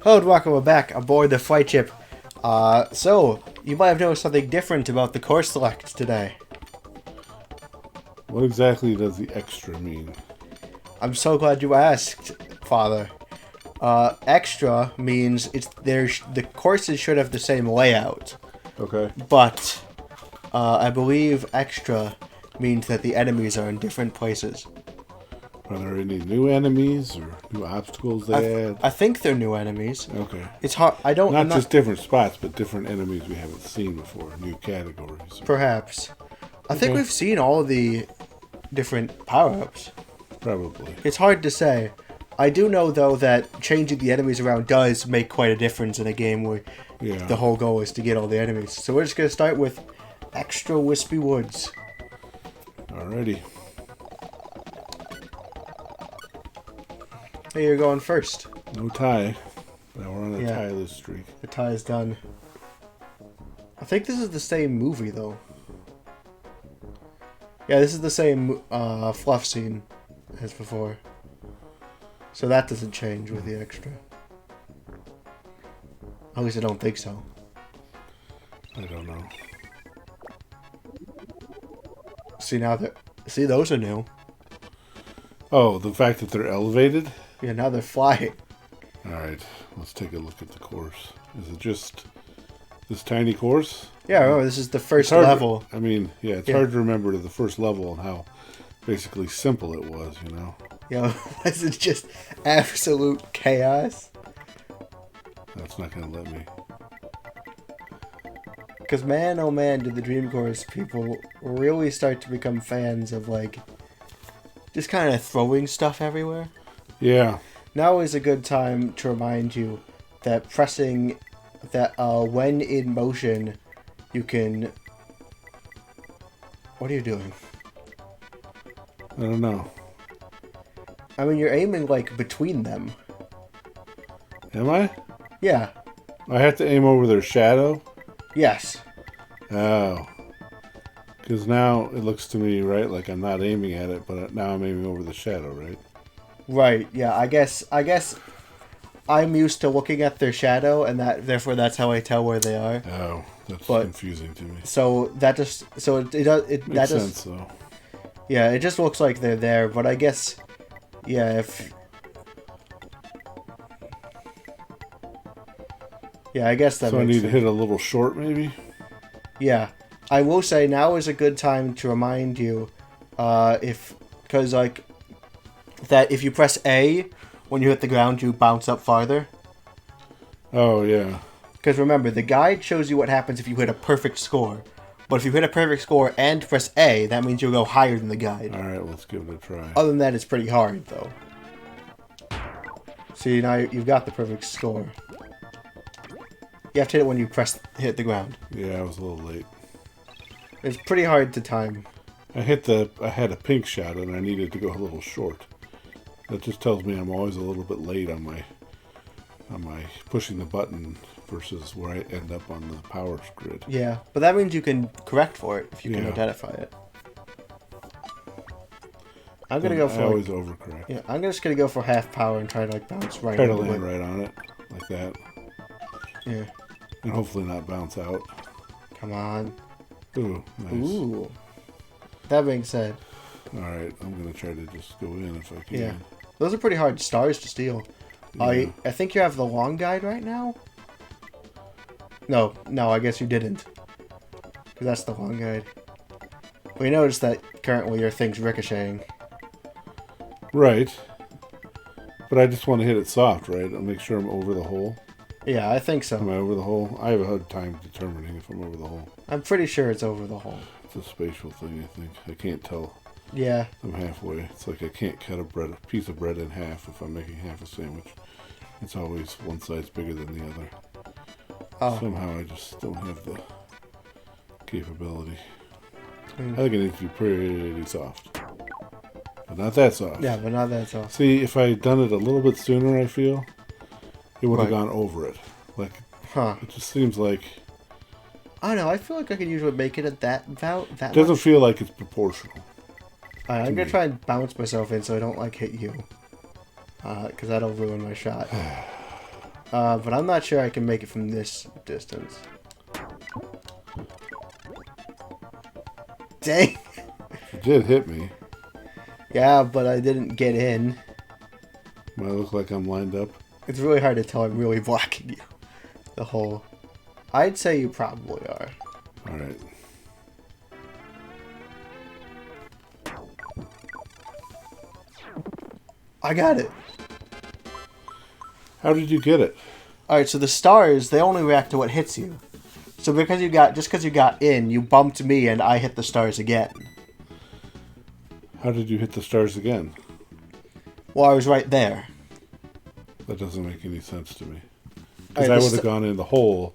Hello and welcome back aboard the Flightship. So, you might have noticed something different about the course select today. What exactly does the extra mean? I'm so glad you asked, Father. Extra means the courses should have the same layout. Okay. But, I believe extra means that the enemies are in different places. Are there any new enemies or new obstacles they add? I think they're new enemies. Okay. It's hard. Not just different spots, but different enemies we haven't seen before. New categories. Perhaps. I think we've seen all the different power-ups. Probably. It's hard to say. I do know, though, that changing the enemies around does make quite a difference in a game where the whole goal is to get all the enemies. So we're just going to start with extra Whispy Woods. Alrighty. Hey, you're going first. No tie. Now we're on a tie-less streak. The tie is done. I think this is the same movie, though. Yeah, this is the same fluff scene as before. So that doesn't change with the extra. At least I don't think so. I don't know. See, those are new. Oh, the fact that they're elevated? Yeah, now they're flying. Alright, let's take a look at the course. Is it just this tiny course? Yeah, remember, this is the first level. It's hard to remember the first level and how basically simple it was, you know? Yeah, was it just absolute chaos? That's not going to let me. Because man, oh man, did the Dream Course people really start to become fans of, like, just kind of throwing stuff everywhere. Yeah. Now is a good time to remind you that pressing that when in motion, you can... What are you doing? I don't know. I mean, you're aiming, like, between them. Am I? Yeah. I have to aim over their shadow? Yes. Oh. Because now it looks to me, right, like I'm not aiming at it, but now I'm aiming over the shadow, right? Right, yeah, I guess I'm used to looking at their shadow, and therefore that's how I tell where they are. Oh, that's confusing to me. So that just Makes sense though. Yeah, it just looks like they're there, but I guess I guess that. So I need to hit a little short, maybe. Yeah, I will say now is a good time to remind you, because if you press A when you hit the ground, you bounce up farther. Oh, yeah. Because remember, the guide shows you what happens if you hit a perfect score. But if you hit a perfect score and press A, that means you'll go higher than the guide. Alright, let's give it a try. Other than that, it's pretty hard, though. See, now you've got the perfect score. You have to hit it when you hit the ground. Yeah, I was a little late. It's pretty hard to time. I had a pink shot and I needed to go a little short. That just tells me I'm always a little bit late on my pushing the button versus where I end up on the power grid. Yeah, but that means you can correct for it if you can identify it. I'm gonna go for. I always overcorrect. Yeah, I'm just gonna go for half power and try to bounce right. Try to land right on it, like that. Yeah. And hopefully not bounce out. Come on. Ooh, nice. Ooh. That being said. Alright, I'm gonna try to just go in if I can. Yeah. Those are pretty hard stars to steal. Yeah. I think you have the long guide right now? No, I guess you didn't. Because that's the long guide. We noticed that currently your thing's ricocheting. Right. But I just want to hit it soft, right? I'll make sure I'm over the hole. Yeah, I think so. Am I over the hole? I have a hard time determining if I'm over the hole. I'm pretty sure it's over the hole. It's a spatial thing, I think. I can't tell. Yeah. I'm halfway. It's like I can't cut a piece of bread in half if I'm making half a sandwich. It's always one side's bigger than the other. Oh. Somehow I just don't have the capability. I think it needs to be pretty soft. But not that soft. Yeah, but not that soft. See, if I had done it a little bit sooner, I feel, it would have gone over it. Like, it just seems like... I don't know, I feel like I could usually make it at that It doesn't feel like it's proportional. Alright, I'm gonna try and bounce myself in so I don't, like, hit you. Because that'll ruin my shot. But I'm not sure I can make it from this distance. Dang. It did hit me. Yeah, but I didn't get in. Do I look like I'm lined up? It's really hard to tell. I'm really blocking you. The hole. I'd say you probably are. Alright. I got it. How did you get it? Alright, so the stars, they only react to what hits you. So because you got in, you bumped me and I hit the stars again. How did you hit the stars again? Well, I was right there. That doesn't make any sense to me. Because Right, I would have gone in the hole.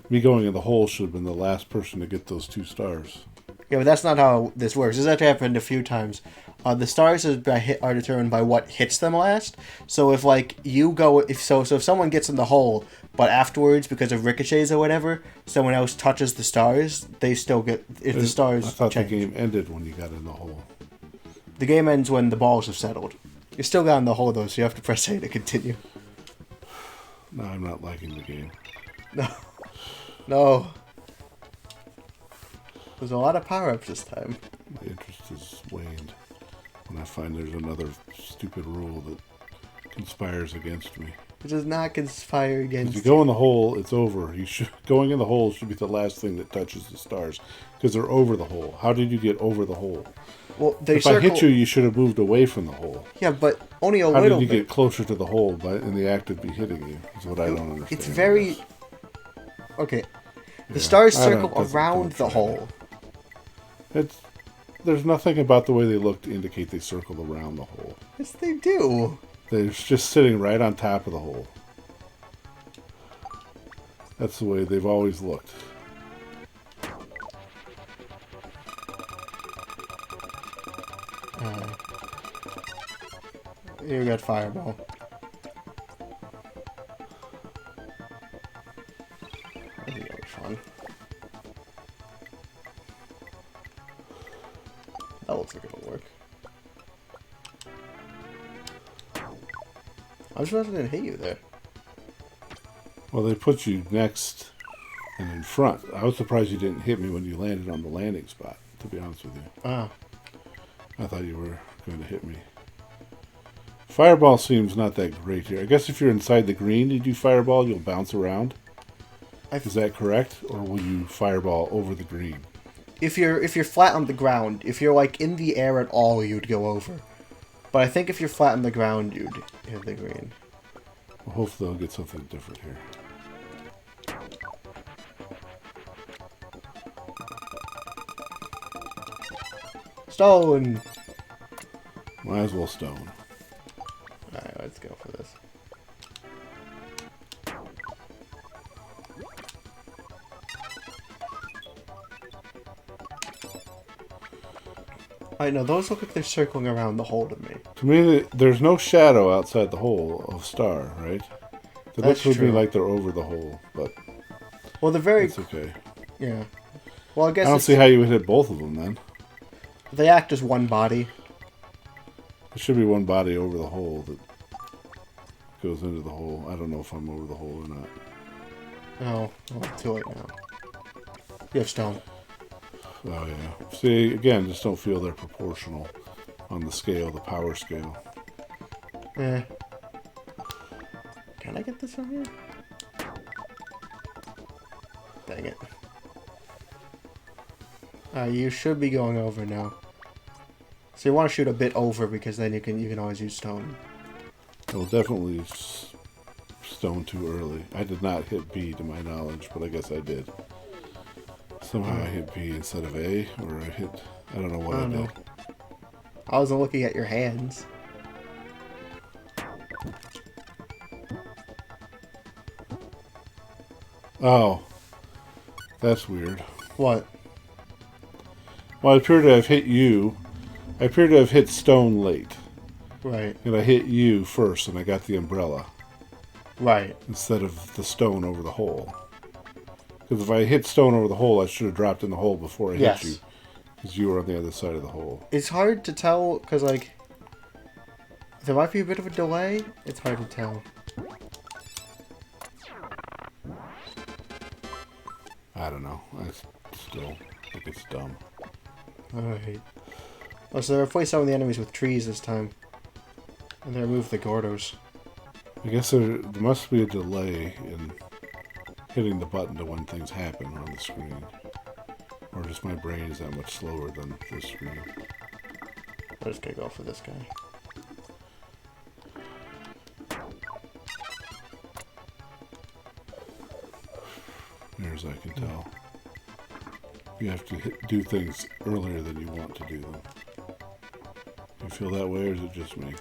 Me going in the hole should have been the last person to get those 2 stars. Yeah, but that's not how this works. This has happened a few times. The stars are determined by what hits them last. So if if someone gets in the hole, but afterwards because of ricochets or whatever, someone else touches the stars, they still get the stars. I thought change. the game ended when you got in the hole. The game ends when the balls have settled. You still got in the hole though, so you have to press A to continue. No, I'm not liking the game. No. There's a lot of power-ups this time. My interest has waned when I find there's another stupid rule that conspires against me. It does not conspire against If you go in the hole, it's over. Going in the hole should be the last thing that touches the stars because they're over the hole. How did you get over the hole? Well, if I hit you, you should have moved away from the hole. Yeah, but only a little bit. How did you get closer to the hole in the act of me hitting you? Is what I don't understand. It's very... Okay. The stars circle around the hole. There's nothing about the way they look to indicate they circle around the hole. Yes, they do. They're just sitting right on top of the hole. That's the way they've always looked. You got fireball. I think that was fun. That looks like it'll work. I was supposed to hit you there. Well, they put you next and in front. I was surprised you didn't hit me when you landed on the landing spot, to be honest with you. Oh. I thought you were going to hit me. Fireball seems not that great here. I guess if you're inside the green, you do fireball, you'll bounce around. Is that correct? Or will you fireball over the green? If you're flat on the ground, if you're like in the air at all, you'd go over. But I think if you're flat on the ground, you'd hit the green. Well, hopefully they'll get something different here. Stone! Might as well stone. Alright, let's go for this. I know, those look like they're circling around the hole to me. To me, there's no shadow outside the hole of star, right? It looks to me like they're over the hole, but well, they're very... It's okay. Yeah. Well, I guess I don't see how you would hit both of them, then. They act as one body. There should be one body over the hole that goes into the hole. I don't know if I'm over the hole or not. Oh, well, too late now. You have stone. Oh, yeah. See, again, just don't feel they're proportional on the scale, the power scale. Eh. Can I get this from here? Dang it. You should be going over now. So you want to shoot a bit over because then you can always use stone. I'll definitely stone too early. I did not hit B to my knowledge, but I guess I did. Somehow I hit B instead of A, or I don't know what I did. I wasn't looking at your hands. Oh. That's weird. What? Well, I appear to have hit you. I appear to have hit stone late. Right. And I hit you first, and I got the umbrella. Right. Instead of the stone over the hole. Because if I hit stone over the hole, I should have dropped in the hole before I hit you. Because you were on the other side of the hole. It's hard to tell, because, like, there might be a bit of a delay. It's hard to tell. I don't know. I still think it's dumb. Alright. Oh, so they replaced some of the enemies with trees this time. And they removed the Gordos. I guess there must be a delay in hitting the button to when things happen on the screen. Or just my brain is that much slower than the screen. I'm just gonna go for this guy. Near as I can tell. You have to do things earlier than you want to do them. You feel that way, or is it just me?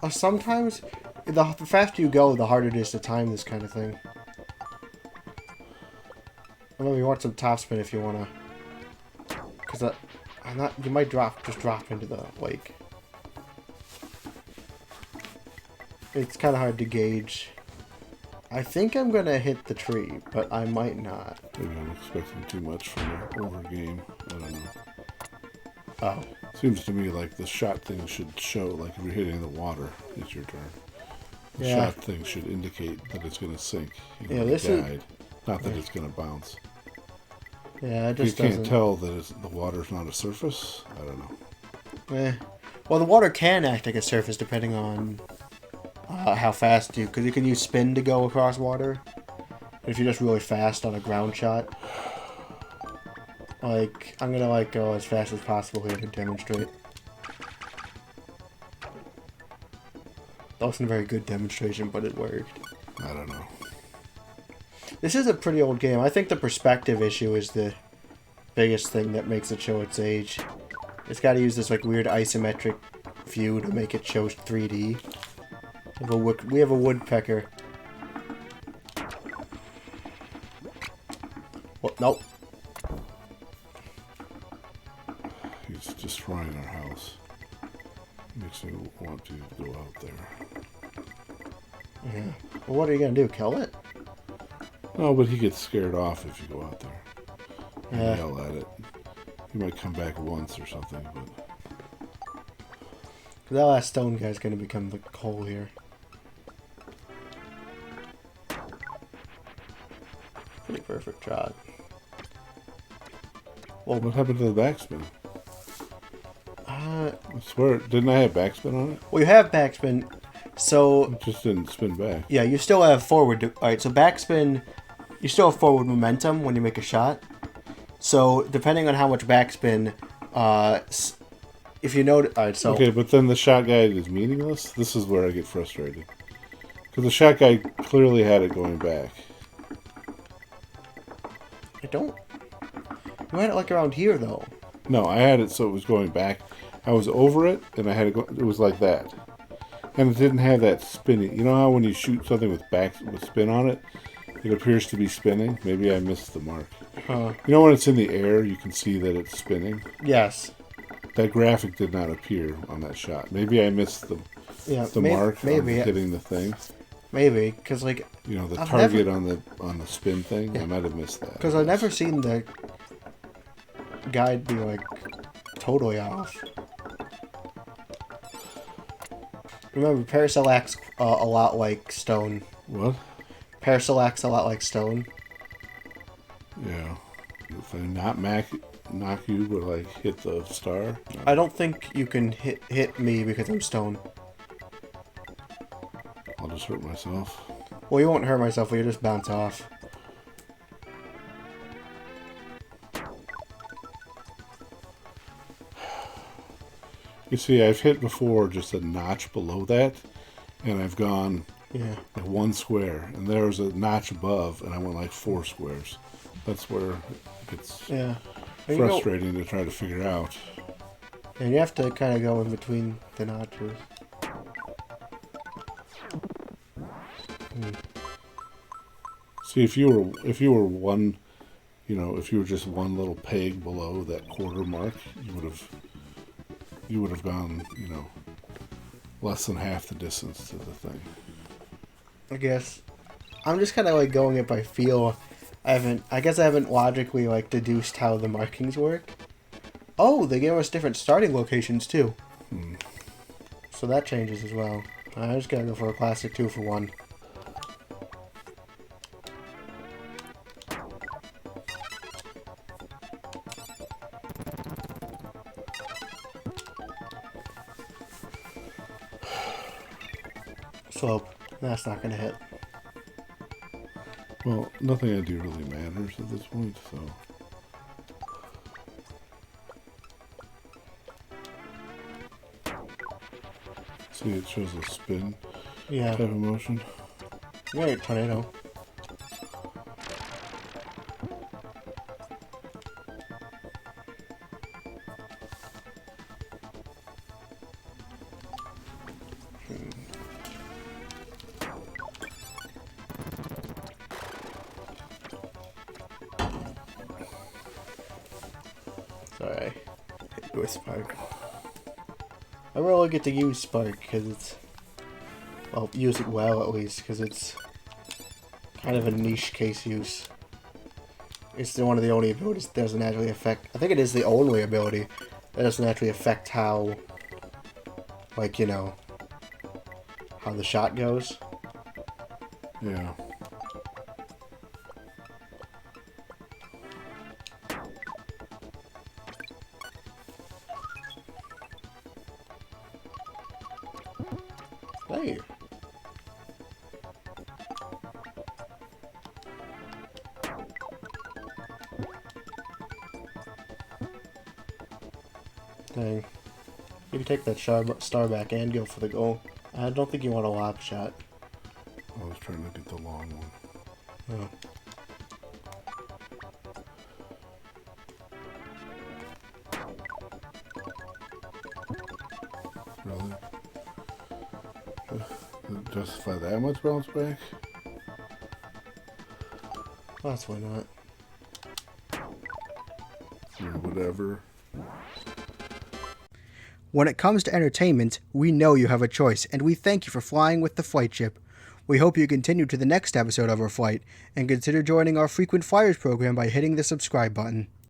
Sometimes, the faster you go, the harder it is to time this kind of thing. I know you want some topspin if you wanna, because you might just drop into the lake. It's kind of hard to gauge. I think I'm gonna hit the tree, but I might not. Maybe I'm expecting too much from an over game. I don't know. Oh. Seems to me like the shot thing should show, like if you're hitting the water, it's your turn. The Yeah. shot thing should indicate that it's going to sink. Yeah, this is... Not that it's going to bounce. Yeah, it You just can't doesn't... tell that the water's not a surface? I don't know. Well, the water can act like a surface depending on how fast you... Because you can use spin to go across water. If you're just really fast on a ground shot. Like, I'm gonna, like, go as fast as possible here to demonstrate. That wasn't a very good demonstration, but it worked. I don't know. This is a pretty old game. I think the perspective issue is the biggest thing that makes it show its age. It's got to use this, like, weird isometric view to make it show 3D. We have a woodpecker. What? Nope. He's destroying our house. Makes me want to go out there. Yeah. Well, what are you gonna do? Kill it? No, but he gets scared off if you go out there. And Yeah. yell at it. He might come back once or something, but... That last stone guy's gonna become the coal here. Pretty perfect shot. Well, what happened to the backspin? I swear, didn't I have backspin on it? Well, you have backspin, so... It just didn't spin back. Yeah, you still have forward... Alright, so backspin... You still have forward momentum when you make a shot. So, depending on how much backspin... if you know... Alright, so... Okay, but then the shot guide is meaningless? This is where I get frustrated. Because the shot guide clearly had it going back. I don't... You had it like around here, though. No, I had it so it was going back. I was over it, and I had it go... It was like that. And it didn't have that spinning. You know how when you shoot something with spin on it, it appears to be spinning? Maybe I missed the mark. You know when it's in the air, you can see that it's spinning? Yes. That graphic did not appear on that shot. Maybe I missed the mark on hitting the thing. Maybe, because, like... You know, the target on the spin thing? Yeah. I might have missed that. Because I've never seen the guide be, like, totally off. Remember, Paracel acts a lot like stone. What? Paracel acts a lot like stone. Yeah. If I not knock you, will I hit the star? No. I don't think you can hit me because I'm stone. I'll just hurt myself. Well, you won't hurt myself, you'll just bounce off. You see, I've hit before just a notch below that, and I've gone like 1 square, and there was a notch above, and I went like 4 squares. That's where it gets frustrating to try to figure out. And you have to kind of go in between the notches. See, if you were one, you know, if you were just one little peg below that quarter mark, you would have gone, you know, less than half the distance to the thing. I guess. I'm just kind of like going it by feel. I guess I haven't logically like deduced how the markings work. Oh, they gave us different starting locations too. So that changes as well. I just gotta go for a classic 2 for 1. slope. That's not going to hit. Well, nothing I do really matters at this point, so... See, it shows a spin type of motion. Yeah, tornado. Sorry. Hit with Spark. I really get to use Spark because it's... Well, use it well at least, because it's kind of a niche case use. It's one of the only abilities that doesn't actually affect... I think it is the only ability that doesn't actually affect how... Like, you know... How the shot goes. Yeah. Hey. Dang. You can take that star back and go for the goal. I don't think you want a lob shot. I was trying to get the long one. Oh. Really? Justify that much bounce back? That's why not. Yeah, whatever. When it comes to entertainment, we know you have a choice, and we thank you for flying with the Flightship. We hope you continue to the next episode of our flight, and consider joining our frequent flyers program by hitting the subscribe button.